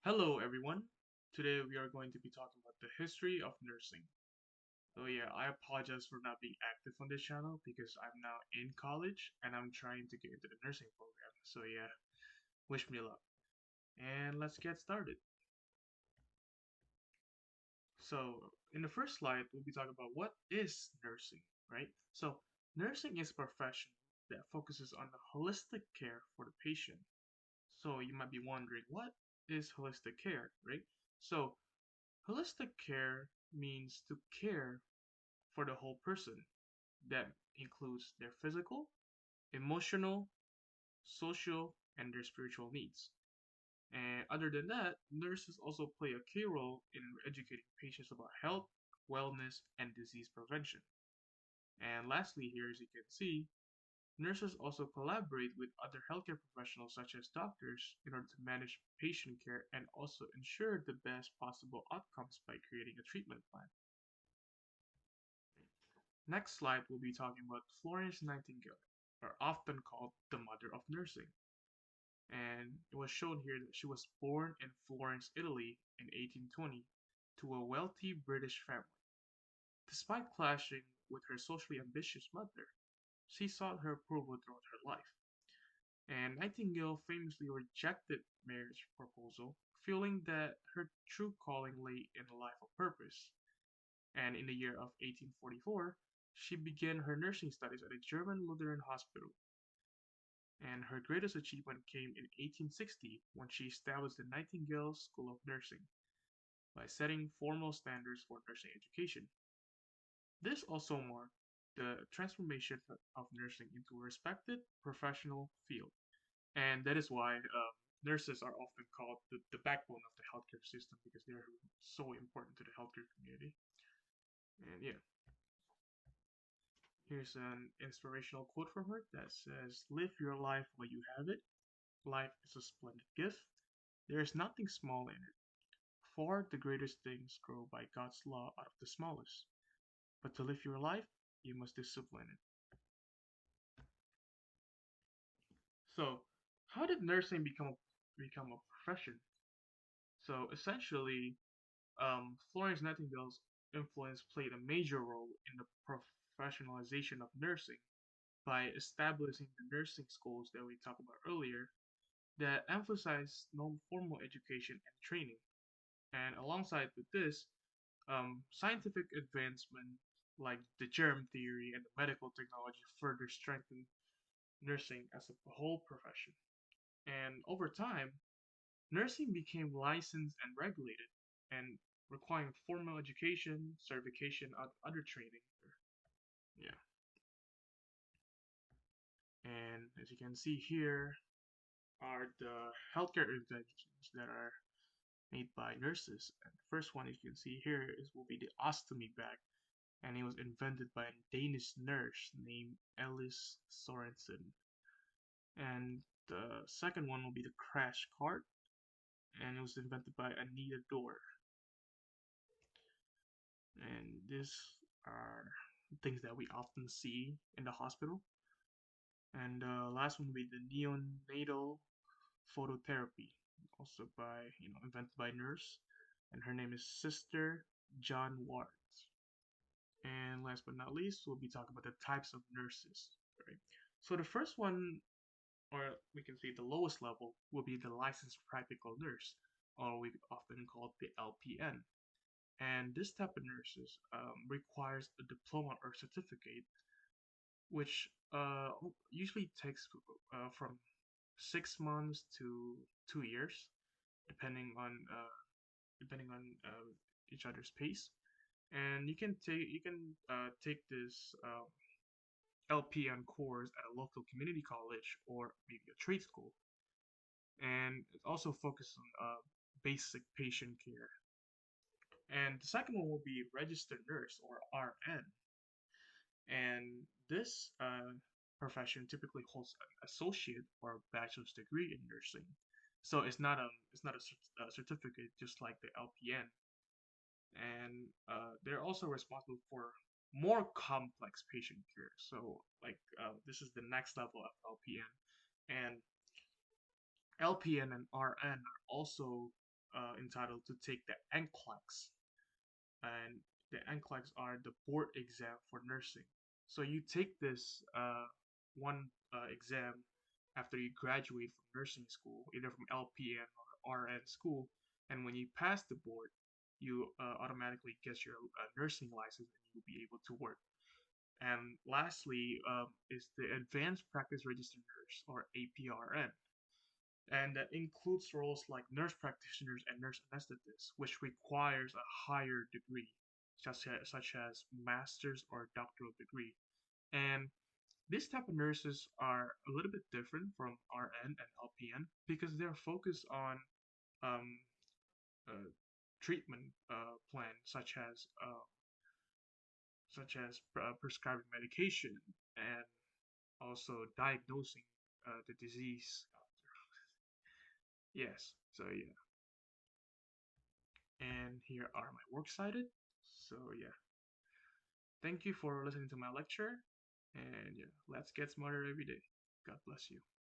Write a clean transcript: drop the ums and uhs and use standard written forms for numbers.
Hello, everyone. Today we are going to be talking about the history of nursing. So yeah, I apologize for not being active on this channel because I'm now in college and I'm trying to get into the nursing program. So yeah, wish me luck. And let's get started. So in the first slide, we'll be talking about what is nursing, right? So nursing is a profession that focuses on the holistic care for the patient. So you might be wondering, what is holistic care, right? So holistic care means to care for the whole person. That includes their physical, emotional, social, and their spiritual needs. And other than that, nurses also play a key role in educating patients about health, wellness, and disease prevention. And lastly, here as you can see, nurses also collaborate with other healthcare professionals such as doctors in order to manage patient care and also ensure the best possible outcomes by creating a treatment plan. Next slide, we'll be talking about Florence Nightingale, or often called the mother of nursing. And it was shown here that she was born in Florence, Italy in 1820 to a wealthy British family. Despite clashing with her socially ambitious mother, she sought her approval throughout her life. And Nightingale famously rejected marriage proposal, feeling that her true calling lay in a life of purpose. And in the year of 1844, she began her nursing studies at a German Lutheran hospital. And her greatest achievement came in 1860 when she established the Nightingale School of Nursing by setting formal standards for nursing education. This also marked the transformation of nursing into a respected professional field. And that is why nurses are often called the backbone of the healthcare system because they're so important to the healthcare community. And yeah, here's an inspirational quote from her that says, "Live your life while you have it. Life is a splendid gift. There is nothing small in it, for the greatest things grow by God's law out of the smallest. But to live your life, you must discipline it." So, how did nursing become a profession? So essentially, Florence Nightingale's influence played a major role in the professionalization of nursing by establishing the nursing schools that we talked about earlier that emphasize non-formal education and training. And alongside with this, scientific advancement like the germ theory and the medical technology further strengthened nursing as a whole profession. And over time, nursing became licensed and regulated, and requiring formal education, certification, and other training. Yeah. And as you can see here are the healthcare interventions that are made by nurses. And the first one you can see here is will be the ostomy bag, and it was invented by a Danish nurse named Alice Sorensen. And the second one will be the crash cart, and it was invented by Anita Dorr. And these are things that we often see in the hospital. And the last one will be the neonatal phototherapy, also by invented by a nurse, and her name is Sister John Wards. And last but not least, we'll be talking about the types of nurses. Right. So the first one, or we can say the lowest level, will be the licensed practical nurse, or we often call it the LPN. And this type of nurses requires a diploma or certificate, which usually takes from 6 months to 2 years, depending on each other's pace. And you can take this LPN course at a local community college or maybe a trade school, and it also focuses on basic patient care. And the second one will be registered nurse or RN, and this profession typically holds an associate or a bachelor's degree in nursing. So it's not a certificate just like the LPN, and they're also responsible for more complex patient care. So like this is the next level of LPN, and LPN and RN are also entitled to take the NCLEX, and the NCLEX are the board exam for nursing. So you take this one exam after you graduate from nursing school, either from LPN or RN school, and when you pass the board, you automatically get your nursing license and you'll be able to work. And lastly, is the Advanced Practice Registered Nurse, or APRN, and that includes roles like nurse practitioners and nurse anesthetists, which requires a higher degree, such as master's or doctoral degree. And these type of nurses are a little bit different from RN and LPN because they're focused on um, treatment plan, such as prescribing medication and also diagnosing the disease. Yes, so yeah, and here are my works cited. So yeah, thank you for listening to my lecture, and yeah, let's get smarter every day. God bless you.